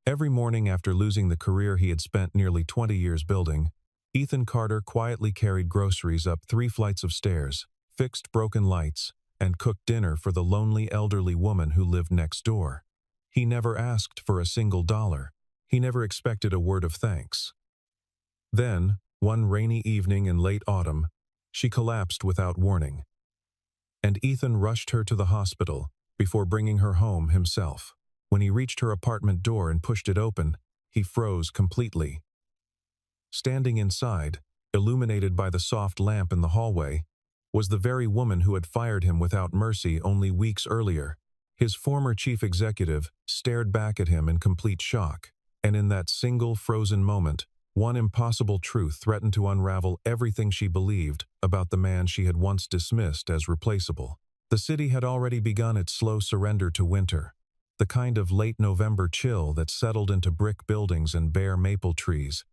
Every morning after losing the career he had spent nearly 20 years building, Ethan Carter quietly carried groceries up 3 flights of stairs, fixed broken lights, and cooked dinner for the lonely elderly woman who lived next door. He never asked for a single dollar. He never expected a word of thanks. Then, one rainy evening in late autumn, she collapsed without warning, and Ethan rushed her to the hospital before bringing her home himself. When he reached her apartment door and pushed it open, he froze completely. Standing inside, illuminated by the soft lamp in the hallway, was the very woman who had fired him without mercy only weeks earlier. His former chief executive stared back at him in complete shock, and in that single frozen moment, one impossible truth threatened to unravel everything she believed about the man she had once dismissed as replaceable. The city had already begun its slow surrender to winter, the kind of late November chill that settled into brick buildings and bare maple trees,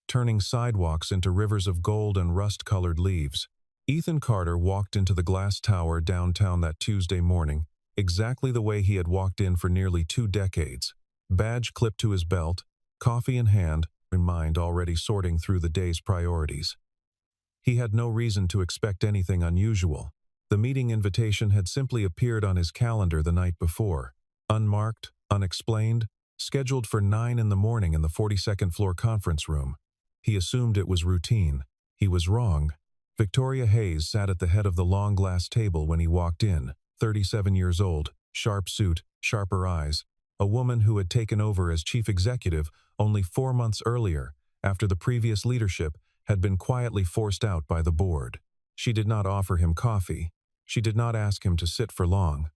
turning sidewalks into rivers of gold and rust-colored leaves. Ethan Carter walked into the glass tower downtown that Tuesday morning, exactly the way he had walked in for nearly 2 decades, badge clipped to his belt, coffee in hand, and mind already sorting through the day's priorities. He had no reason to expect anything unusual. The meeting invitation had simply appeared on his calendar the night before, unmarked, unexplained, scheduled for 9 in the morning in the 42nd floor conference room. He assumed it was routine. He was wrong. Victoria Hayes sat at the head of the long glass table when he walked in, 37 years old, sharp suit, sharper eyes, a woman who had taken over as chief executive only 4 months earlier, after the previous leadership had been quietly forced out by the board. She did not offer him coffee. She did not ask him to sit for long.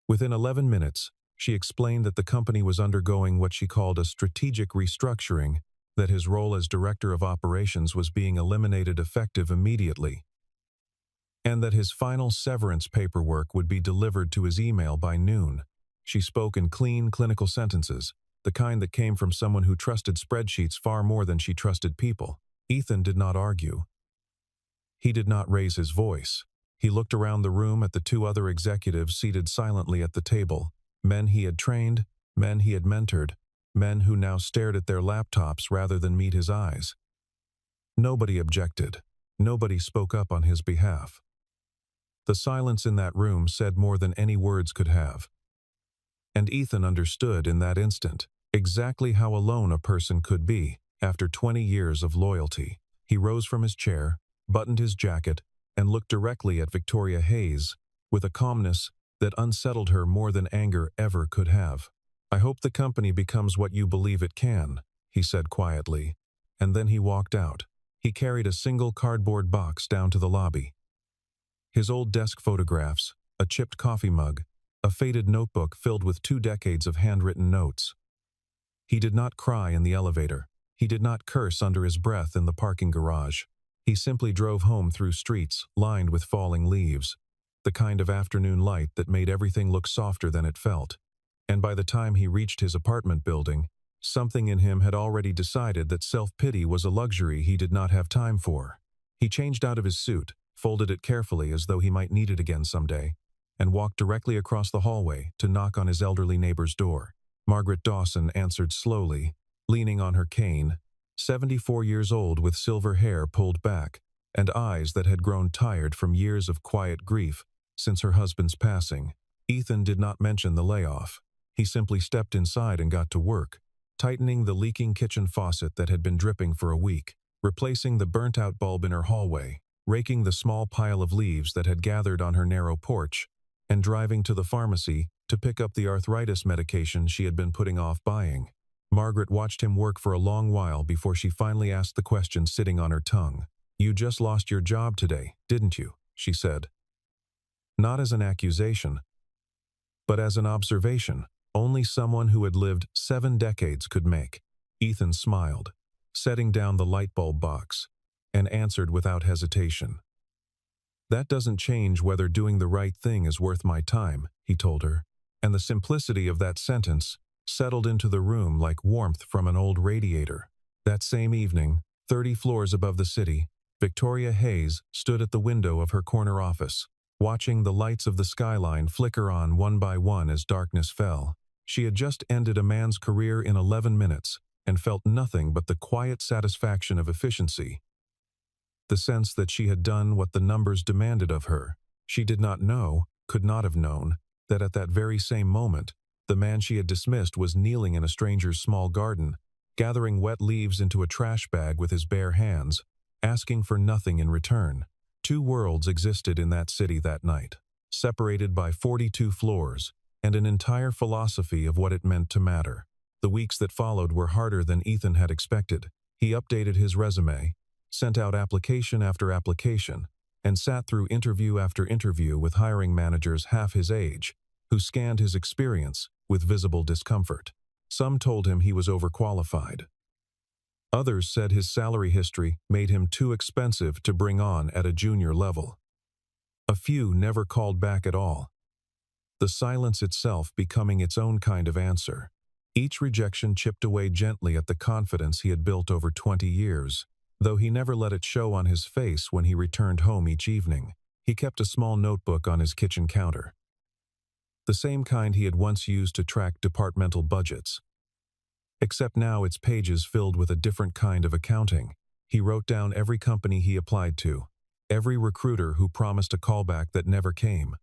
Within 11 minutes, she explained that the company was undergoing what she called a strategic restructuring, that his role as director of operations was being eliminated effective immediately, and that his final severance paperwork would be delivered to his email by noon. She spoke in clean, clinical sentences, the kind that came from someone who trusted spreadsheets far more than she trusted people. Ethan did not argue. He did not raise his voice. He looked around the room at the 2 other executives seated silently at the table, men he had trained, men he had mentored, men who now stared at their laptops rather than meet his eyes. Nobody objected. Nobody spoke up on his behalf. The silence in that room said more than any words could have. And Ethan understood in that instant exactly how alone a person could be after 20 years of loyalty. He rose from his chair, buttoned his jacket, and looked directly at Victoria Hayes with a calmness that unsettled her more than anger ever could have. "I hope the company becomes what you believe it can," he said quietly, and then he walked out. He carried a single cardboard box down to the lobby. His old desk photographs, a chipped coffee mug, a faded notebook filled with 2 decades of handwritten notes. He did not cry in the elevator. He did not curse under his breath in the parking garage. He simply drove home through streets lined with falling leaves, the kind of afternoon light that made everything look softer than it felt. And by the time he reached his apartment building, something in him had already decided that self-pity was a luxury he did not have time for. He changed out of his suit, folded it carefully as though he might need it again someday, and walked directly across the hallway to knock on his elderly neighbor's door. Margaret Dawson answered slowly, leaning on her cane, 74 years old with silver hair pulled back, and eyes that had grown tired from years of quiet grief since her husband's passing. Ethan did not mention the layoff. He simply stepped inside and got to work, tightening the leaking kitchen faucet that had been dripping for a week, replacing the burnt-out bulb in her hallway, raking the small pile of leaves that had gathered on her narrow porch, and driving to the pharmacy to pick up the arthritis medication she had been putting off buying. Margaret watched him work for a long while before she finally asked the question sitting on her tongue. "You just lost your job today, didn't you?" she said. Not as an accusation, but as an observation only someone who had lived 7 decades could make. Ethan smiled, setting down the light bulb box, and answered without hesitation. "That doesn't change whether doing the right thing is worth my time," he told her, and the simplicity of that sentence settled into the room like warmth from an old radiator. That same evening, 30 floors above the city, Victoria Hayes stood at the window of her corner office, watching the lights of the skyline flicker on one by one as darkness fell. She had just ended a man's career in 11 minutes and felt nothing but the quiet satisfaction of efficiency, the sense that she had done what the numbers demanded of her. She did not know, could not have known, that at that very same moment, the man she had dismissed was kneeling in a stranger's small garden, gathering wet leaves into a trash bag with his bare hands, asking for nothing in return. Two worlds existed in that city that night, separated by 42 floors, and an entire philosophy of what it meant to matter. The weeks that followed were harder than Ethan had expected. He updated his resume, sent out application after application, and sat through interview after interview with hiring managers half his age, who scanned his experience with visible discomfort. Some told him he was overqualified. Others said his salary history made him too expensive to bring on at a junior level. A few never called back at all, the silence itself becoming its own kind of answer. Each rejection chipped away gently at the confidence he had built over 20 years, though he never let it show on his face when he returned home each evening. He kept a small notebook on his kitchen counter, the same kind he had once used to track departmental budgets. Except now its pages filled with a different kind of accounting. He wrote down every company he applied to, every recruiter who promised a callback that never came,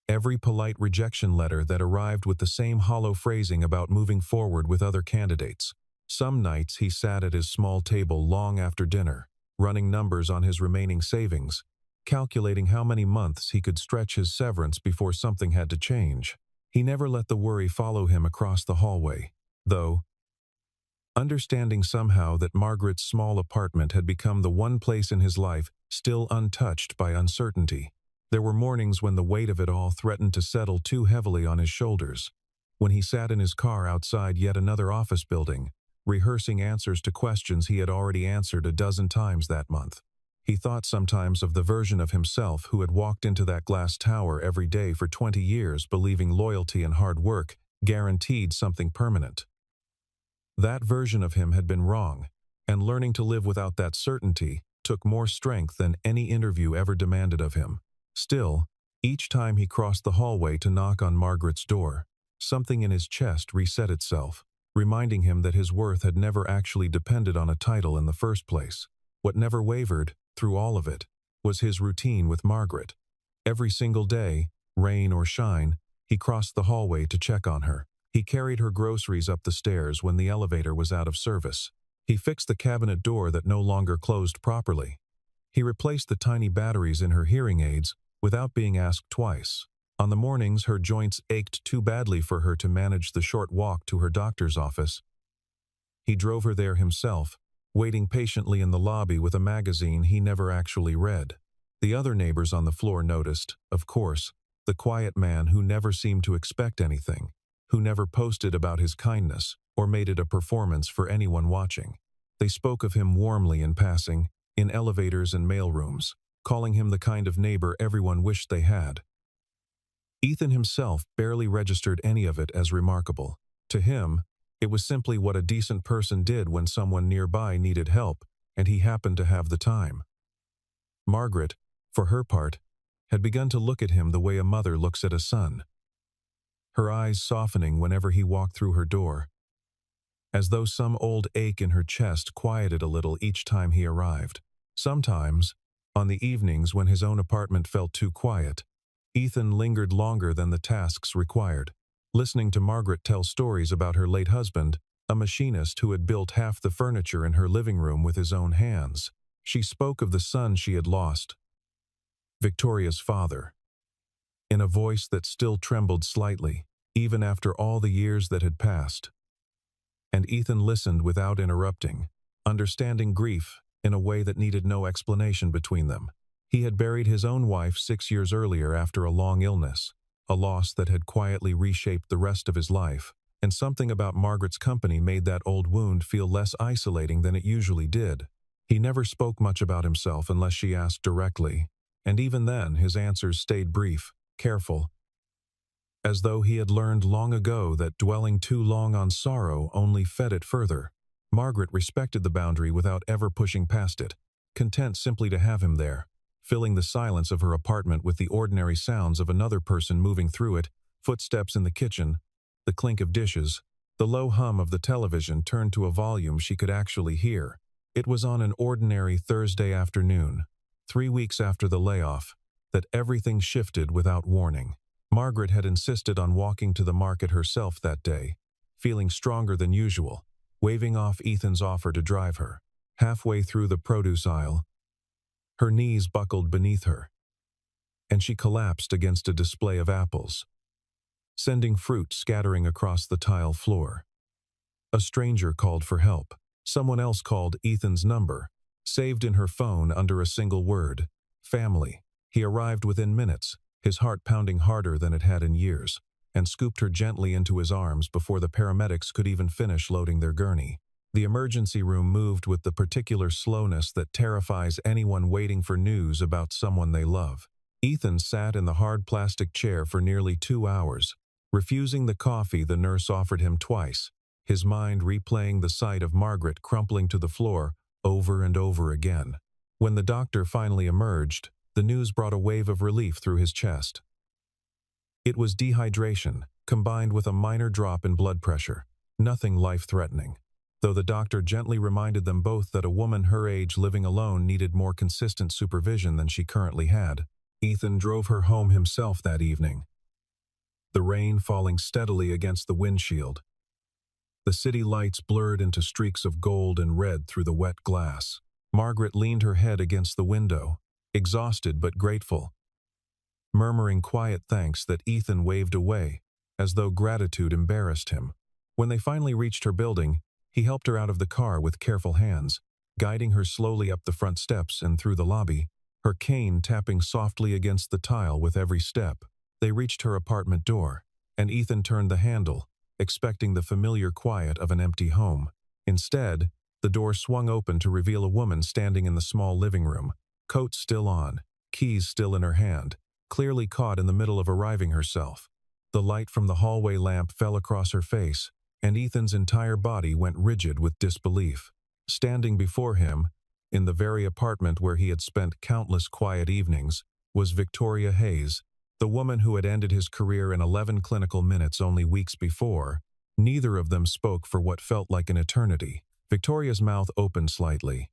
every polite rejection letter that arrived with the same hollow phrasing about moving forward with other candidates. Some nights he sat at his small table long after dinner, running numbers on his remaining savings, calculating how many months he could stretch his severance before something had to change. He never let the worry follow him across the hallway, though, understanding somehow that Margaret's small apartment had become the one place in his life still untouched by uncertainty. There were mornings when the weight of it all threatened to settle too heavily on his shoulders, when he sat in his car outside yet another office building, rehearsing answers to questions he had already answered a dozen times that month. He thought sometimes of the version of himself who had walked into that glass tower every day for 20 years believing loyalty and hard work guaranteed something permanent. That version of him had been wrong, and learning to live without that certainty took more strength than any interview ever demanded of him. Still, each time he crossed the hallway to knock on Margaret's door, something in his chest reset itself, reminding him that his worth had never actually depended on a title in the first place. What never wavered, through all of it, was his routine with Margaret. Every single day, rain or shine, he crossed the hallway to check on her. He carried her groceries up the stairs when the elevator was out of service. He fixed the cabinet door that no longer closed properly. He replaced the tiny batteries in her hearing aids without being asked twice. On the mornings her joints ached too badly for her to manage the short walk to her doctor's office. He drove her there himself, waiting patiently in the lobby with a magazine he never actually read. The other neighbors on the floor noticed, of course, the quiet man who never seemed to expect anything, who never posted about his kindness or made it a performance for anyone watching. They spoke of him warmly in passing, in elevators and mailrooms, calling him the kind of neighbor everyone wished they had. Ethan himself barely registered any of it as remarkable. To him, it was simply what a decent person did when someone nearby needed help, and he happened to have the time. Margaret, for her part, had begun to look at him the way a mother looks at a son, her eyes softening whenever he walked through her door, as though some old ache in her chest quieted a little each time he arrived. Sometimes, on the evenings when his own apartment felt too quiet, Ethan lingered longer than the tasks required, listening to Margaret tell stories about her late husband, a machinist who had built half the furniture in her living room with his own hands. She spoke of the son she had lost, Victoria's father, in a voice that still trembled slightly, even after all the years that had passed. And Ethan listened without interrupting, understanding grief in a way that needed no explanation between them. He had buried his own wife 6 years earlier after a long illness, a loss that had quietly reshaped the rest of his life, and something about Margaret's company made that old wound feel less isolating than it usually did. He never spoke much about himself unless she asked directly, and even then his answers stayed brief, careful, as though he had learned long ago that dwelling too long on sorrow only fed it further. Margaret respected the boundary without ever pushing past it, content simply to have him there, filling the silence of her apartment with the ordinary sounds of another person moving through it, footsteps in the kitchen, the clink of dishes, the low hum of the television turned to a volume she could actually hear. It was on an ordinary Thursday afternoon, 3 weeks after the layoff, that everything shifted without warning. Margaret had insisted on walking to the market herself that day, feeling stronger than usual, waving off Ethan's offer to drive her. Halfway through the produce aisle, her knees buckled beneath her, and she collapsed against a display of apples, sending fruit scattering across the tile floor. A stranger called for help. Someone else called Ethan's number, saved in her phone under a single word: family. He arrived within minutes, his heart pounding harder than it had in years, and scooped her gently into his arms before the paramedics could even finish loading their gurney. The emergency room moved with the particular slowness that terrifies anyone waiting for news about someone they love. Ethan sat in the hard plastic chair for nearly 2 hours, refusing the coffee the nurse offered him twice, his mind replaying the sight of Margaret crumpling to the floor over and over again. When the doctor finally emerged, the news brought a wave of relief through his chest. It was dehydration, combined with a minor drop in blood pressure, nothing life-threatening, though the doctor gently reminded them both that a woman her age living alone needed more consistent supervision than she currently had. Ethan drove her home himself that evening, the rain falling steadily against the windshield. The city lights blurred into streaks of gold and red through the wet glass. Margaret leaned her head against the window, exhausted but grateful, murmuring quiet thanks that Ethan waved away, as though gratitude embarrassed him. When they finally reached her building, he helped her out of the car with careful hands, guiding her slowly up the front steps and through the lobby, her cane tapping softly against the tile with every step. They reached her apartment door, and Ethan turned the handle, expecting the familiar quiet of an empty home. Instead, the door swung open to reveal a woman standing in the small living room, coat still on, keys still in her hand, clearly caught in the middle of arriving herself. The light from the hallway lamp fell across her face, and Ethan's entire body went rigid with disbelief. Standing before him, in the very apartment where he had spent countless quiet evenings, was Victoria Hayes, the woman who had ended his career in 11 clinical minutes only weeks before. Neither of them spoke for what felt like an eternity. Victoria's mouth opened slightly,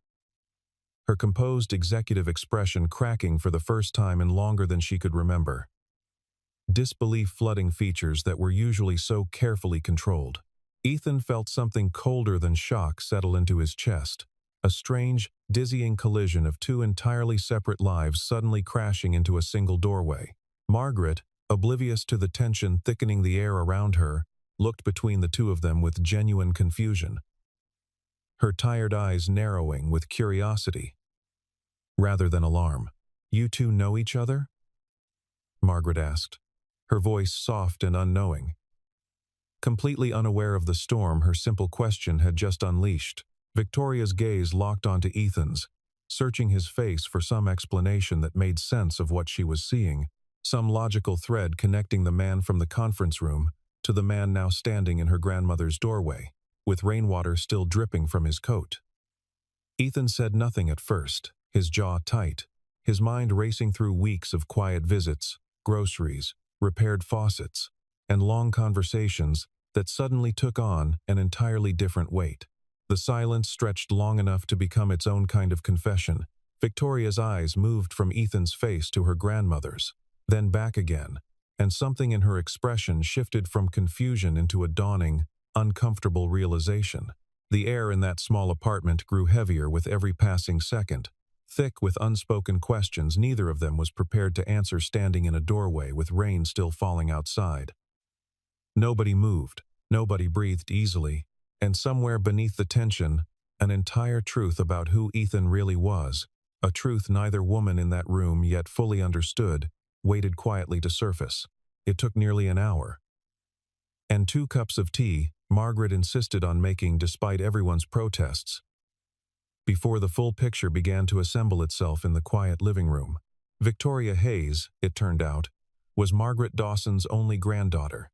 her composed executive expression cracking for the first time in longer than she could remember. Disbelief flooding features that were usually so carefully controlled. Ethan felt something colder than shock settle into his chest, a strange, dizzying collision of two entirely separate lives suddenly crashing into a single doorway. Margaret, oblivious to the tension thickening the air around her, looked between the two of them with genuine confusion, her tired eyes narrowing with curiosity rather than alarm. "You two know each other?" Margaret asked, her voice soft and unknowing. Completely unaware of the storm her simple question had just unleashed, Victoria's gaze locked onto Ethan's, searching his face for some explanation that made sense of what she was seeing, some logical thread connecting the man from the conference room to the man now standing in her grandmother's doorway, with rainwater still dripping from his coat. Ethan said nothing at first, his jaw tight, his mind racing through weeks of quiet visits, groceries, repaired faucets, and long conversations that suddenly took on an entirely different weight. The silence stretched long enough to become its own kind of confession. Victoria's eyes moved from Ethan's face to her grandmother's, then back again, and something in her expression shifted from confusion into a dawning, uncomfortable realization. The air in that small apartment grew heavier with every passing second, thick with unspoken questions neither of them was prepared to answer standing in a doorway with rain still falling outside. Nobody moved, nobody breathed easily, and somewhere beneath the tension, an entire truth about who Ethan really was, a truth neither woman in that room yet fully understood, waited quietly to surface. It took nearly an hour. And 2 cups of tea, Margaret insisted on making despite everyone's protests, before the full picture began to assemble itself in the quiet living room. Victoria Hayes, it turned out, was Margaret Dawson's only granddaughter,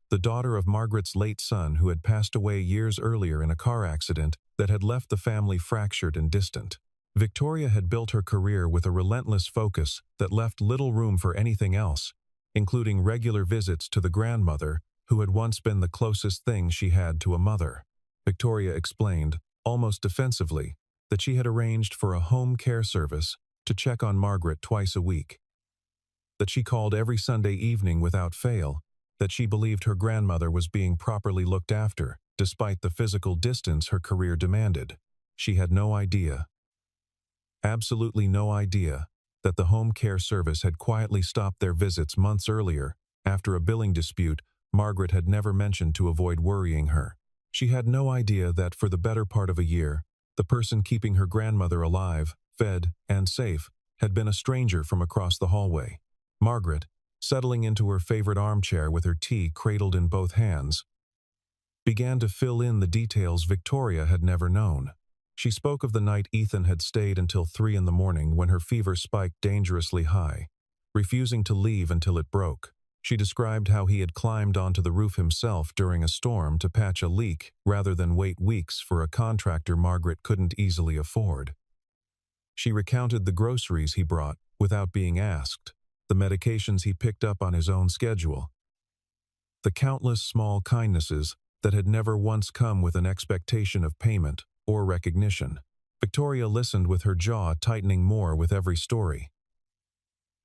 the daughter of Margaret's late son who had passed away years earlier in a car accident that had left the family fractured and distant. Victoria had built her career with a relentless focus that left little room for anything else, including regular visits to the grandmother who had once been the closest thing she had to a mother. Victoria explained, almost defensively, that she had arranged for a home care service to check on Margaret twice a week, that she called every Sunday evening without fail, that she believed her grandmother was being properly looked after, despite the physical distance her career demanded. She had no idea, absolutely no idea, that the home care service had quietly stopped their visits months earlier, after a billing dispute Margaret had never mentioned to avoid worrying her. She had no idea that for the better part of a year, the person keeping her grandmother alive, fed, and safe had been a stranger from across the hallway. Margaret, settling into her favorite armchair with her tea cradled in both hands, began to fill in the details Victoria had never known. She spoke of the night Ethan had stayed until 3 in the morning when her fever spiked dangerously high, refusing to leave until it broke. She described how he had climbed onto the roof himself during a storm to patch a leak rather than wait weeks for a contractor Margaret couldn't easily afford. She recounted the groceries he brought without being asked, the medications he picked up on his own schedule, the countless small kindnesses that had never once come with an expectation of payment or recognition. Victoria listened with her jaw tightening more with every story,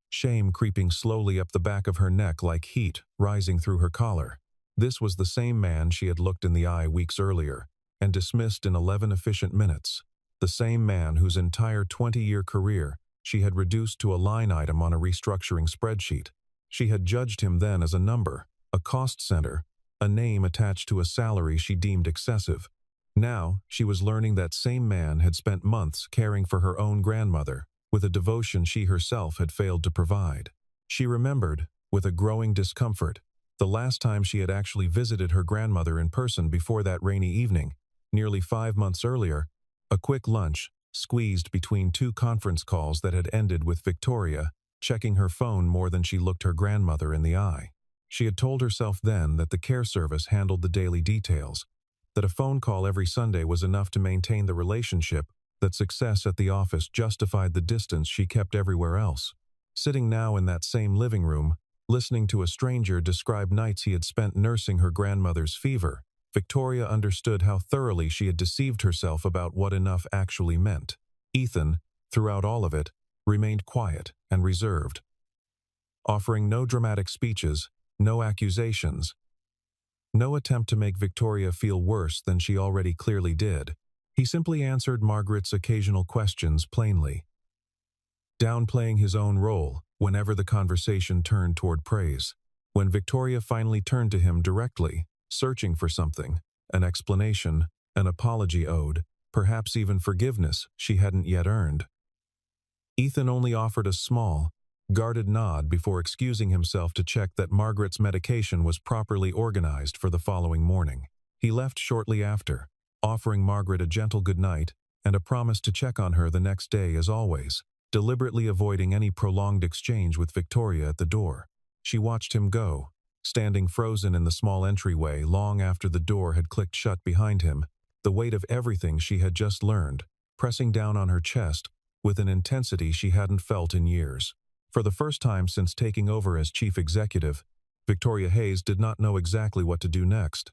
shame creeping slowly up the back of her neck like heat rising through her collar. This was the same man she had looked in the eye weeks earlier and dismissed in 11 efficient minutes. The same man whose entire 20-year career she had reduced to a line item on a restructuring spreadsheet. She had judged him then as a number, a cost center, a name attached to a salary she deemed excessive. Now, she was learning that same man had spent months caring for her own grandmother, with a devotion she herself had failed to provide. She remembered, with a growing discomfort, the last time she had actually visited her grandmother in person before that rainy evening, nearly 5 months earlier, a quick lunch, squeezed between 2 conference calls that had ended with Victoria checking her phone more than she looked her grandmother in the eye. She had told herself then that the care service handled the daily details, that a phone call every Sunday was enough to maintain the relationship, that success at the office justified the distance she kept everywhere else. Sitting now in that same living room, listening to a stranger describe nights he had spent nursing her grandmother's fever, Victoria understood how thoroughly she had deceived herself about what enough actually meant. Ethan, throughout all of it, remained quiet and reserved, offering no dramatic speeches, no accusations, no attempt to make Victoria feel worse than she already clearly did. He simply answered Margaret's occasional questions plainly, downplaying his own role whenever the conversation turned toward praise. When Victoria finally turned to him directly, searching for something, an explanation, an apology owed, perhaps even forgiveness she hadn't yet earned, Ethan only offered a small, guarded nod before excusing himself to check that Margaret's medication was properly organized for the following morning. He left shortly after, offering Margaret a gentle goodnight and a promise to check on her the next day as always, deliberately avoiding any prolonged exchange with Victoria at the door. She watched him go, standing frozen in the small entryway long after the door had clicked shut behind him, the weight of everything she had just learned, pressing down on her chest with an intensity she hadn't felt in years. For the first time since taking over as chief executive, Victoria Hayes did not know exactly what to do next,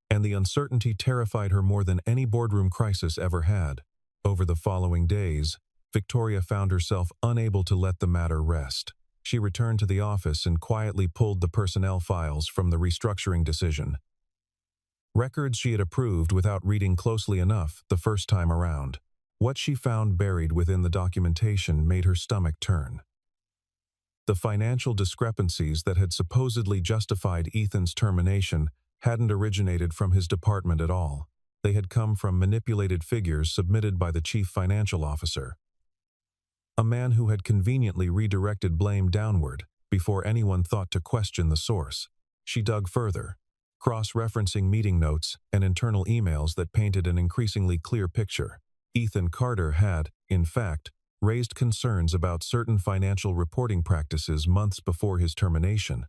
and the uncertainty terrified her more than any boardroom crisis ever had. Over the following days, Victoria found herself unable to let the matter rest. She returned to the office and quietly pulled the personnel files from the restructuring decision, records she had approved without reading closely enough the first time around. What she found buried within the documentation made her stomach turn. The financial discrepancies that had supposedly justified Ethan's termination hadn't originated from his department at all. They had come from manipulated figures submitted by the chief financial officer, a man who had conveniently redirected blame downward before anyone thought to question the source. She dug further, cross-referencing meeting notes and internal emails that painted an increasingly clear picture. Ethan Carter had, in fact, raised concerns about certain financial reporting practices months before his termination.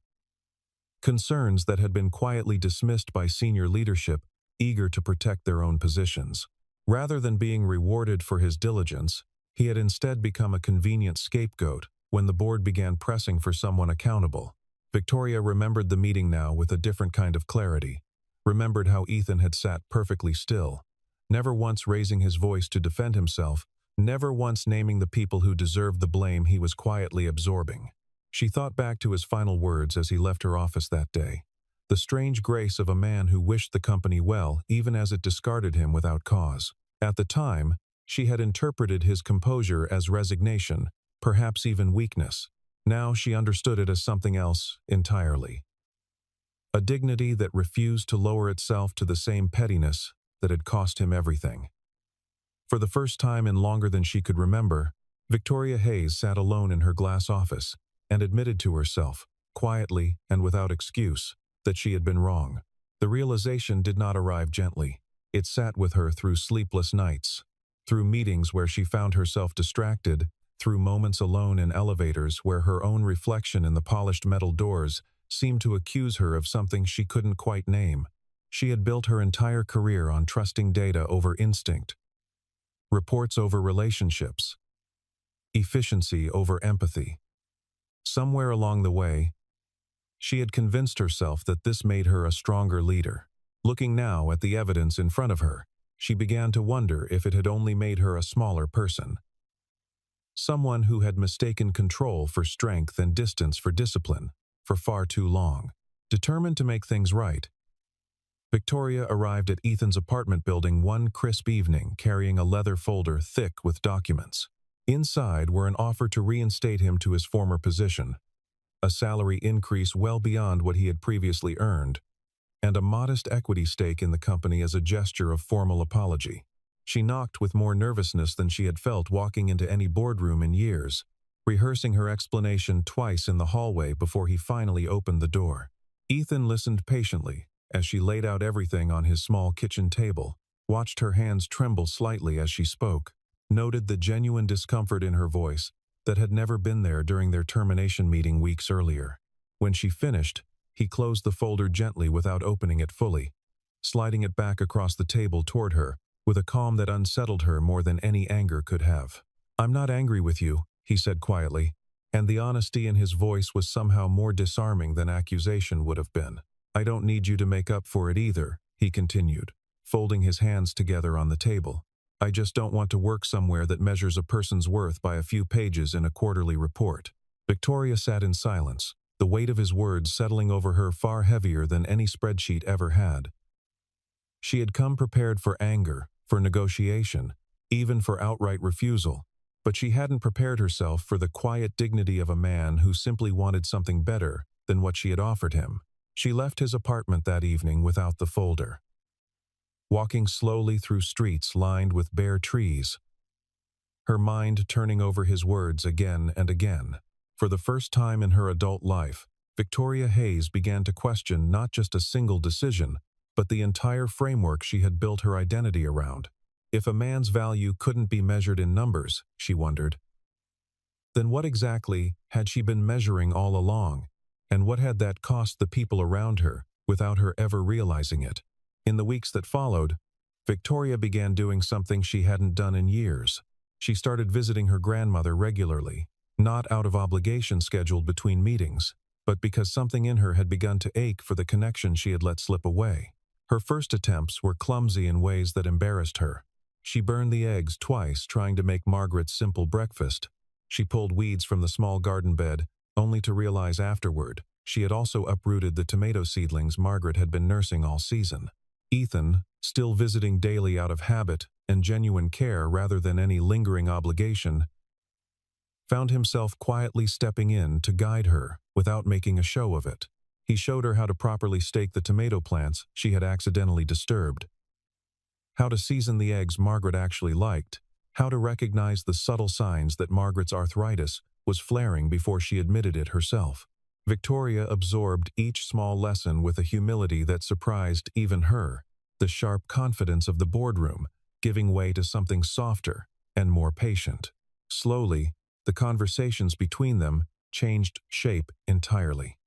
Concerns that had been quietly dismissed by senior leadership, eager to protect their own positions. Rather than being rewarded for his diligence, he had instead become a convenient scapegoat when the board began pressing for someone accountable. Victoria remembered the meeting now with a different kind of clarity, remembered how Ethan had sat perfectly still, never once raising his voice to defend himself, never once naming the people who deserved the blame he was quietly absorbing. She thought back to his final words as he left her office that day. The strange grace of a man who wished the company well even as it discarded him without cause. At the time, she had interpreted his composure as resignation, perhaps even weakness. Now she understood it as something else entirely. A dignity that refused to lower itself to the same pettiness that had cost him everything. For the first time in longer than she could remember, Victoria Hayes sat alone in her glass office and admitted to herself, quietly and without excuse, that she had been wrong. The realization did not arrive gently. It sat with her through sleepless nights, through meetings where she found herself distracted, through moments alone in elevators where her own reflection in the polished metal doors seemed to accuse her of something she couldn't quite name. She had built her entire career on trusting data over instinct, reports over relationships, efficiency over empathy. Somewhere along the way, she had convinced herself that this made her a stronger leader. Looking now at the evidence in front of her, she began to wonder if it had only made her a smaller person. Someone who had mistaken control for strength and distance for discipline for far too long. Determined to make things right, Victoria arrived at Ethan's apartment building one crisp evening carrying a leather folder thick with documents. Inside were an offer to reinstate him to his former position, a salary increase well beyond what he had previously earned, and a modest equity stake in the company as a gesture of formal apology. She knocked with more nervousness than she had felt walking into any boardroom in years, rehearsing her explanation twice in the hallway before he finally opened the door. Ethan listened patiently as she laid out everything on his small kitchen table, watched her hands tremble slightly as she spoke, noted the genuine discomfort in her voice that had never been there during their termination meeting weeks earlier. When she finished, he closed the folder gently without opening it fully, sliding it back across the table toward her, with a calm that unsettled her more than any anger could have. "I'm not angry with you," he said quietly, and the honesty in his voice was somehow more disarming than accusation would have been. "I don't need you to make up for it either," he continued, folding his hands together on the table. "I just don't want to work somewhere that measures a person's worth by a few pages in a quarterly report." Victoria sat in silence, the weight of his words settling over her far heavier than any spreadsheet ever had. She had come prepared for anger, for negotiation, even for outright refusal, but she hadn't prepared herself for the quiet dignity of a man who simply wanted something better than what she had offered him. She left his apartment that evening without the folder, walking slowly through streets lined with bare trees, her mind turning over his words again and again. For the first time in her adult life, Victoria Hayes began to question not just a single decision, but the entire framework she had built her identity around. If a man's value couldn't be measured in numbers, she wondered, then what exactly had she been measuring all along, and what had that cost the people around her without her ever realizing it? In the weeks that followed, Victoria began doing something she hadn't done in years. She started visiting her grandmother regularly, not out of obligation scheduled between meetings, but because something in her had begun to ache for the connection she had let slip away. Her first attempts were clumsy in ways that embarrassed her. She burned the eggs twice trying to make Margaret's simple breakfast. She pulled weeds from the small garden bed, only to realize afterward she had also uprooted the tomato seedlings Margaret had been nursing all season. Ethan, still visiting daily out of habit and genuine care rather than any lingering obligation, found himself quietly stepping in to guide her without making a show of it. He showed her how to properly stake the tomato plants she had accidentally disturbed, how to season the eggs Margaret actually liked, how to recognize the subtle signs that Margaret's arthritis was flaring before she admitted it herself. Victoria absorbed each small lesson with a humility that surprised even her, the sharp confidence of the boardroom giving way to something softer and more patient. Slowly, the conversations between them changed shape entirely.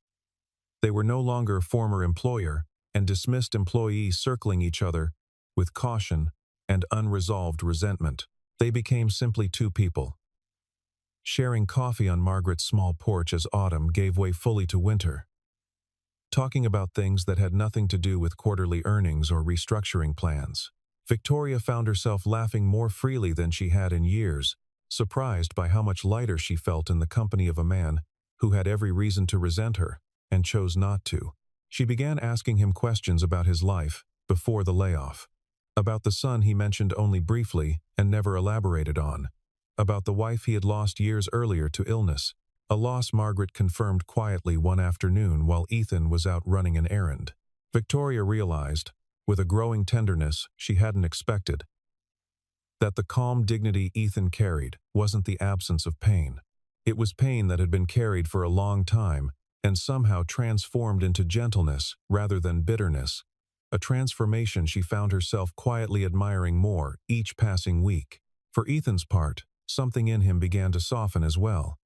They were no longer former employer and dismissed employees circling each other with caution and unresolved resentment. They became simply two people, sharing coffee on Margaret's small porch as autumn gave way fully to winter. talking about things that had nothing to do with quarterly earnings or restructuring plans. Victoria found herself laughing more freely than she had in years, surprised by how much lighter she felt in the company of a man who had every reason to resent her and chose not to. She began asking him questions about his life before the layoff, about the son he mentioned only briefly and never elaborated on, about the wife he had lost years earlier to illness, a loss Margaret confirmed quietly one afternoon while Ethan was out running an errand. Victoria realized, with a growing tenderness she hadn't expected, that the calm dignity Ethan carried wasn't the absence of pain. It was pain that had been carried for a long time and somehow transformed into gentleness rather than bitterness, a transformation she found herself quietly admiring more each passing week. For Ethan's part, something in him began to soften as well.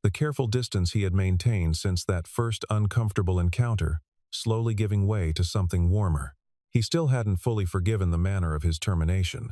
The careful distance he had maintained since that first uncomfortable encounter, slowly giving way to something warmer. He still hadn't fully forgiven the manner of his termination,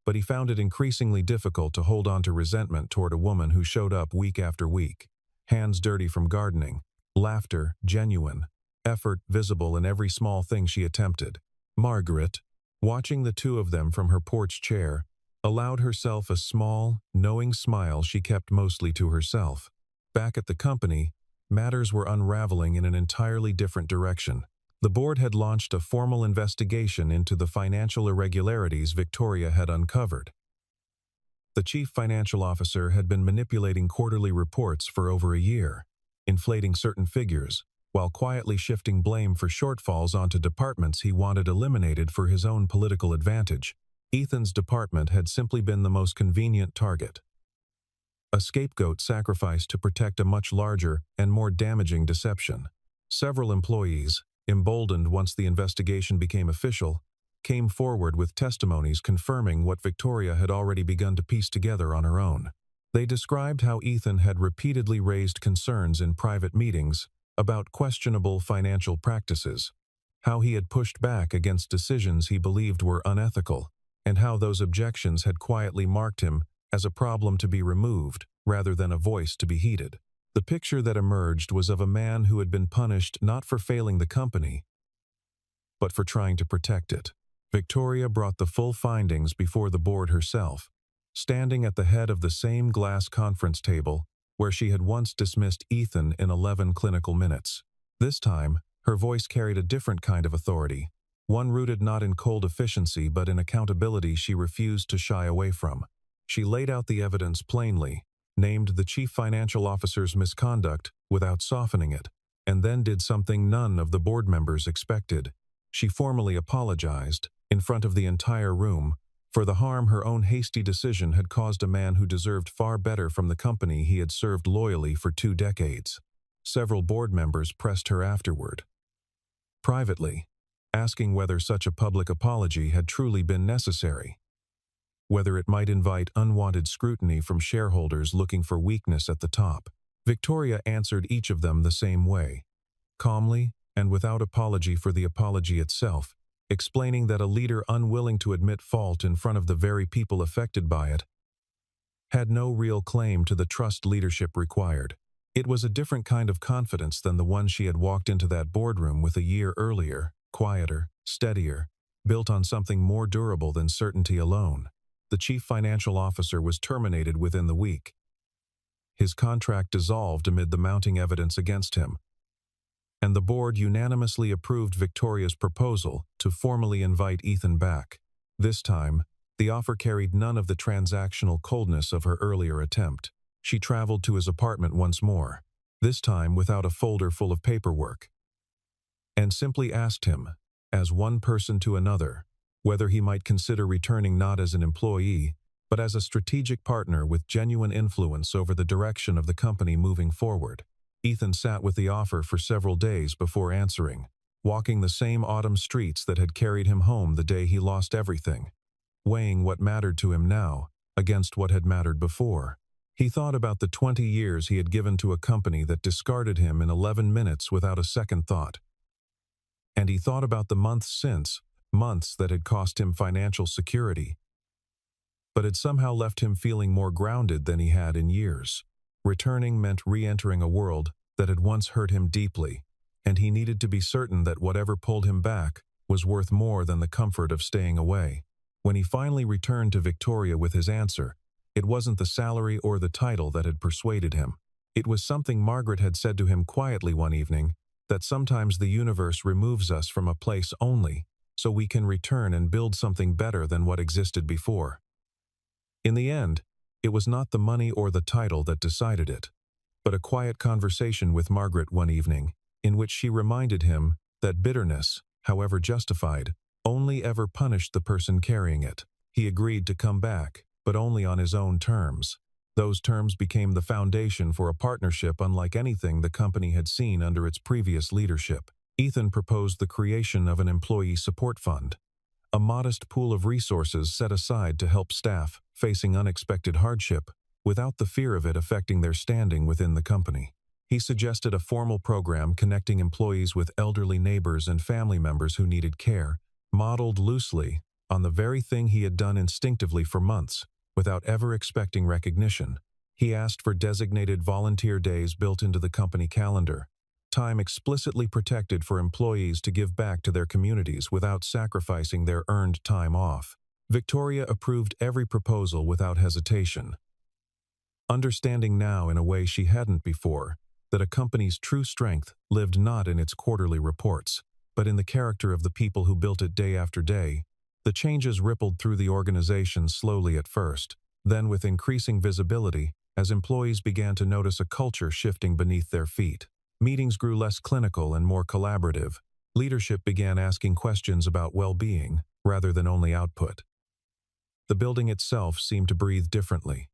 but he found it increasingly difficult to hold on to resentment toward a woman who showed up week after week, hands dirty from gardening, laughter genuine, effort visible in every small thing she attempted. Margaret, watching the two of them from her porch chair, allowed herself a small, knowing smile she kept mostly to herself. Back at the company, matters were unraveling in an entirely different direction. The board had launched a formal investigation into the financial irregularities Victoria had uncovered. The chief financial officer had been manipulating quarterly reports for over a year, inflating certain figures, while quietly shifting blame for shortfalls onto departments he wanted eliminated for his own political advantage. Ethan's department had simply been the most convenient target, a scapegoat sacrificed to protect a much larger and more damaging deception. Several employees, emboldened once the investigation became official, came forward with testimonies confirming what Victoria had already begun to piece together on her own. They described how Ethan had repeatedly raised concerns in private meetings about questionable financial practices, how he had pushed back against decisions he believed were unethical, and how those objections had quietly marked him as a problem to be removed rather than a voice to be heeded. The picture that emerged was of a man who had been punished not for failing the company, but for trying to protect it. Victoria brought the full findings before the board herself, standing at the head of the same glass conference table where she had once dismissed Ethan in 11 clinical minutes. This time, her voice carried a different kind of authority, one rooted not in cold efficiency but in accountability she refused to shy away from. She laid out the evidence plainly, named the chief financial officer's misconduct without softening it, and then did something none of the board members expected. She formally apologized, in front of the entire room, for the harm her own hasty decision had caused a man who deserved far better from the company he had served loyally for 2 decades. Several board members pressed her afterward, privately, asking whether such a public apology had truly been necessary, whether it might invite unwanted scrutiny from shareholders looking for weakness at the top. Victoria answered each of them the same way, calmly and without apology for the apology itself, explaining that a leader unwilling to admit fault in front of the very people affected by it had no real claim to the trust leadership required. It was a different kind of confidence than the one she had walked into that boardroom with a year earlier, quieter, steadier, built on something more durable than certainty alone. The chief financial officer was terminated within the week. His contract dissolved amid the mounting evidence against him, and the board unanimously approved Victoria's proposal to formally invite Ethan back. This time, the offer carried none of the transactional coldness of her earlier attempt. She traveled to his apartment once more, this time without a folder full of paperwork, and simply asked him, as one person to another, whether he might consider returning not as an employee, but as a strategic partner with genuine influence over the direction of the company moving forward. Ethan sat with the offer for several days before answering, walking the same autumn streets that had carried him home the day he lost everything, weighing what mattered to him now against what had mattered before. He thought about the 20 years he had given to a company that discarded him in 11 minutes without a second thought. And he thought about the months since, months that had cost him financial security, but had somehow left him feeling more grounded than he had in years. Returning meant re-entering a world that had once hurt him deeply, and he needed to be certain that whatever pulled him back was worth more than the comfort of staying away. When he finally returned to Victoria with his answer, it wasn't the salary or the title that had persuaded him. It was something Margaret had said to him quietly one evening, that sometimes the universe removes us from a place only so we can return and build something better than what existed before. In the end, it was not the money or the title that decided it, but a quiet conversation with Margaret one evening, in which she reminded him that bitterness, however justified, only ever punished the person carrying it. He agreed to come back, but only on his own terms. Those terms became the foundation for a partnership unlike anything the company had seen under its previous leadership. Ethan proposed the creation of an employee support fund, a modest pool of resources set aside to help staff facing unexpected hardship without the fear of it affecting their standing within the company. He suggested a formal program connecting employees with elderly neighbors and family members who needed care, modeled loosely on the very thing he had done instinctively for months, without ever expecting recognition. He asked for designated volunteer days built into the company calendar, time explicitly protected for employees to give back to their communities without sacrificing their earned time off. Victoria approved every proposal without hesitation, understanding now in a way she hadn't before that a company's true strength lived not in its quarterly reports, but in the character of the people who built it day after day. The changes rippled through the organization slowly at first, then with increasing visibility as employees began to notice a culture shifting beneath their feet. Meetings grew less clinical and more collaborative. Leadership began asking questions about well-being rather than only output. The building itself seemed to breathe differently,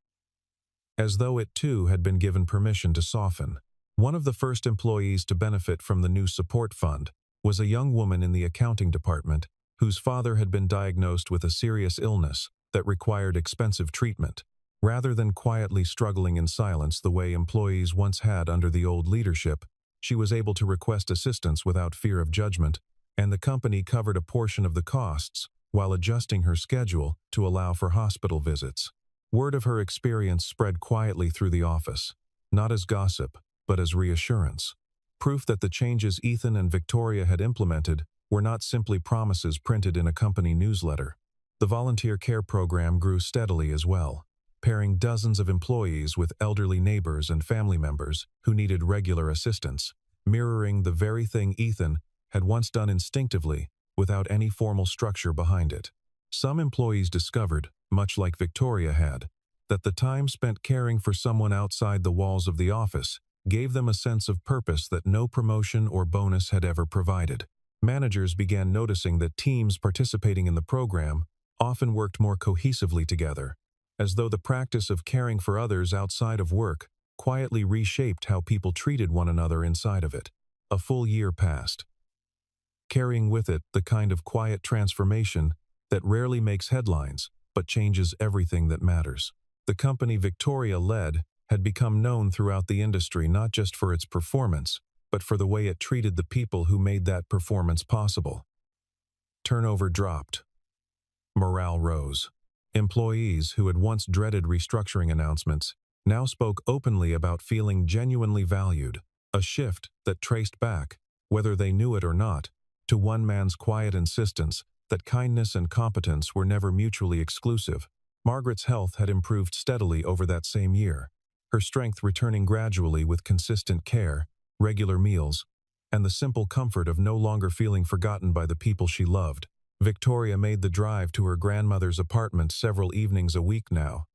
as though it too had been given permission to soften. One of the first employees to benefit from the new support fund was a young woman in the accounting department whose father had been diagnosed with a serious illness that required expensive treatment. Rather than quietly struggling in silence the way employees once had under the old leadership, she was able to request assistance without fear of judgment, and the company covered a portion of the costs while adjusting her schedule to allow for hospital visits. Word of her experience spread quietly through the office, not as gossip, but as reassurance. Proof that the changes Ethan and Victoria had implemented were not simply promises printed in a company newsletter. The volunteer care program grew steadily as well, pairing dozens of employees with elderly neighbors and family members who needed regular assistance, mirroring the very thing Ethan had once done instinctively without any formal structure behind it. Some employees discovered, much like Victoria had, that the time spent caring for someone outside the walls of the office gave them a sense of purpose that no promotion or bonus had ever provided. Managers began noticing that teams participating in the program often worked more cohesively together, as though the practice of caring for others outside of work quietly reshaped how people treated one another inside of it. A full year passed, carrying with it the kind of quiet transformation that rarely makes headlines but changes everything that matters. The company Victoria led had become known throughout the industry not just for its performance, but for the way it treated the people who made that performance possible. Turnover dropped. Morale rose. Employees who had once dreaded restructuring announcements now spoke openly about feeling genuinely valued, a shift that traced back, whether they knew it or not, to one man's quiet insistence that kindness and competence were never mutually exclusive. Margaret's health had improved steadily over that same year, her strength returning gradually with consistent care, regular meals, and the simple comfort of no longer feeling forgotten by the people she loved. Victoria made the drive to her grandmother's apartment several evenings a week now.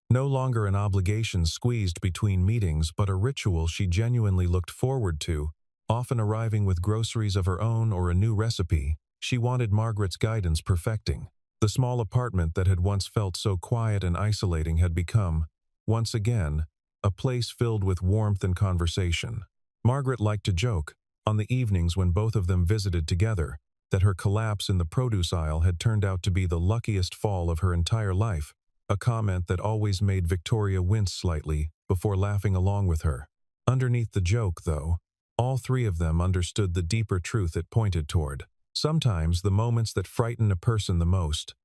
No longer an obligation squeezed between meetings, but a ritual she genuinely looked forward to, often arriving with groceries of her own or a new recipe she wanted Margaret's guidance perfecting. The small apartment that had once felt so quiet and isolating had become, once again, a place filled with warmth and conversation. Margaret liked to joke, on the evenings when both of them visited together, that her collapse in the produce aisle had turned out to be the luckiest fall of her entire life, a comment that always made Victoria wince slightly before laughing along with her. Underneath the joke, though, all three of them understood the deeper truth it pointed toward. Sometimes the moments that frighten a person the most,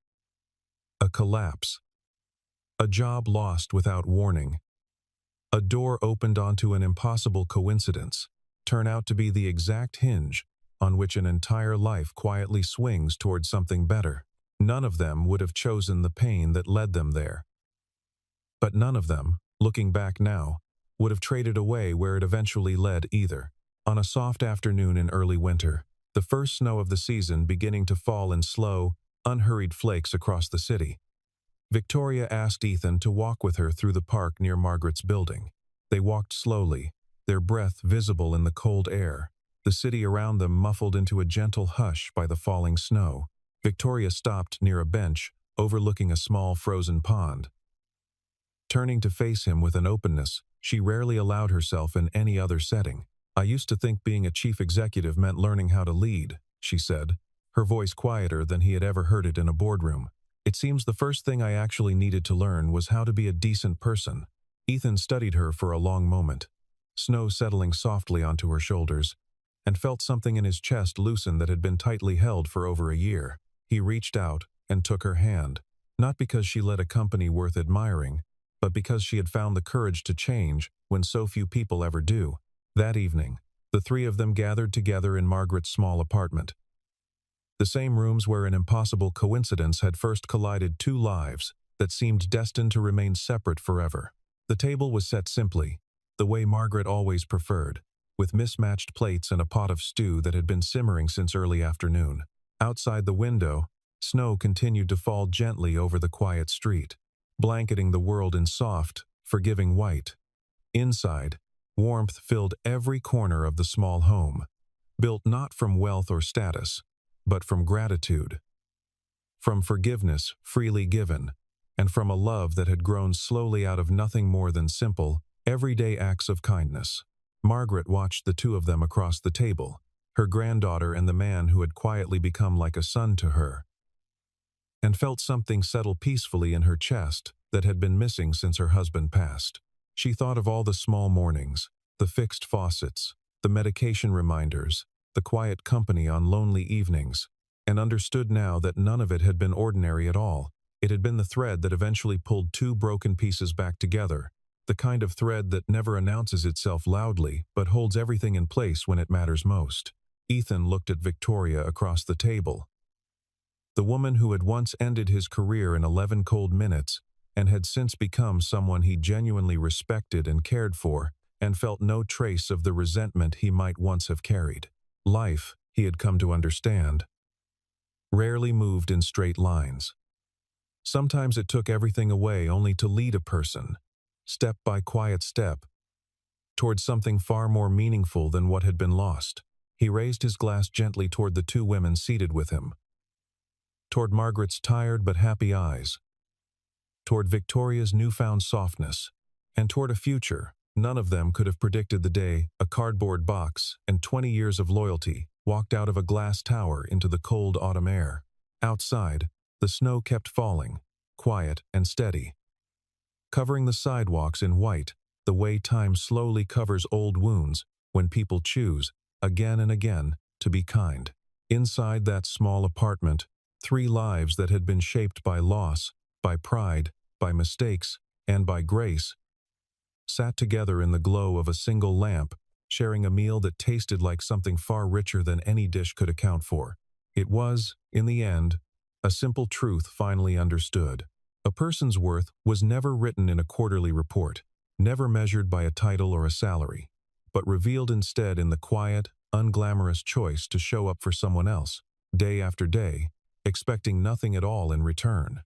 a collapse, a job lost without warning, a door opened onto an impossible coincidence, turn out to be the exact hinge on which an entire life quietly swings towards something better. None of them would have chosen the pain that led them there. But none of them, looking back now, would have traded away where it eventually led either. On a soft afternoon in early winter, the first snow of the season beginning to fall in slow, unhurried flakes across the city, Victoria asked Ethan to walk with her through the park near Margaret's building. They walked slowly, their breath visible in the cold air, the city around them muffled into a gentle hush by the falling snow. Victoria stopped near a bench overlooking a small frozen pond. Turning to face him with an openness she rarely allowed herself in any other setting. "I used to think being a chief executive meant learning how to lead," she said, her voice quieter than he had ever heard it in a boardroom. "It seems the first thing I actually needed to learn was how to be a decent person." Ethan studied her for a long moment, snow settling softly onto her shoulders, and felt something in his chest loosen that had been tightly held for over a year. He reached out and took her hand, not because she led a company worth admiring, but because she had found the courage to change when so few people ever do. That evening, the three of them gathered together in Margaret's small apartment. The same rooms where an impossible coincidence had first collided two lives that seemed destined to remain separate forever. The table was set simply, the way Margaret always preferred, with mismatched plates and a pot of stew that had been simmering since early afternoon. Outside the window, snow continued to fall gently over the quiet street, blanketing the world in soft, forgiving white. Inside, warmth filled every corner of the small home, built not from wealth or status, but from gratitude, from forgiveness freely given, and from a love that had grown slowly out of nothing more than simple, everyday acts of kindness. Margaret watched the two of them across the table, her granddaughter and the man who had quietly become like a son to her, and felt something settle peacefully in her chest that had been missing since her husband passed. She thought of all the small mornings, the fixed faucets, the medication reminders, the quiet company on lonely evenings, and understood now that none of it had been ordinary at all. It had been the thread that eventually pulled two broken pieces back together, the kind of thread that never announces itself loudly but holds everything in place when it matters most. Ethan looked at Victoria across the table, the woman who had once ended his career in 11 cold minutes and had since become someone he genuinely respected and cared for, and felt no trace of the resentment he might once have carried. Life, he had come to understand, rarely moved in straight lines. Sometimes it took everything away only to lead a person, step by quiet step, towards something far more meaningful than what had been lost. He raised his glass gently toward the two women seated with him, toward Margaret's tired but happy eyes, toward Victoria's newfound softness, and toward a future none of them could have predicted the day a cardboard box and 20 years of loyalty walked out of a glass tower into the cold autumn air. Outside, the snow kept falling, quiet and steady, covering the sidewalks in white, the way time slowly covers old wounds when people choose, again and again, to be kind. Inside that small apartment, three lives that had been shaped by loss, by pride, by mistakes, and by grace, sat together in the glow of a single lamp, sharing a meal that tasted like something far richer than any dish could account for. It was, in the end, a simple truth finally understood. A person's worth was never written in a quarterly report, never measured by a title or a salary, but revealed instead in the quiet, unglamorous choice to show up for someone else, day after day, expecting nothing at all in return.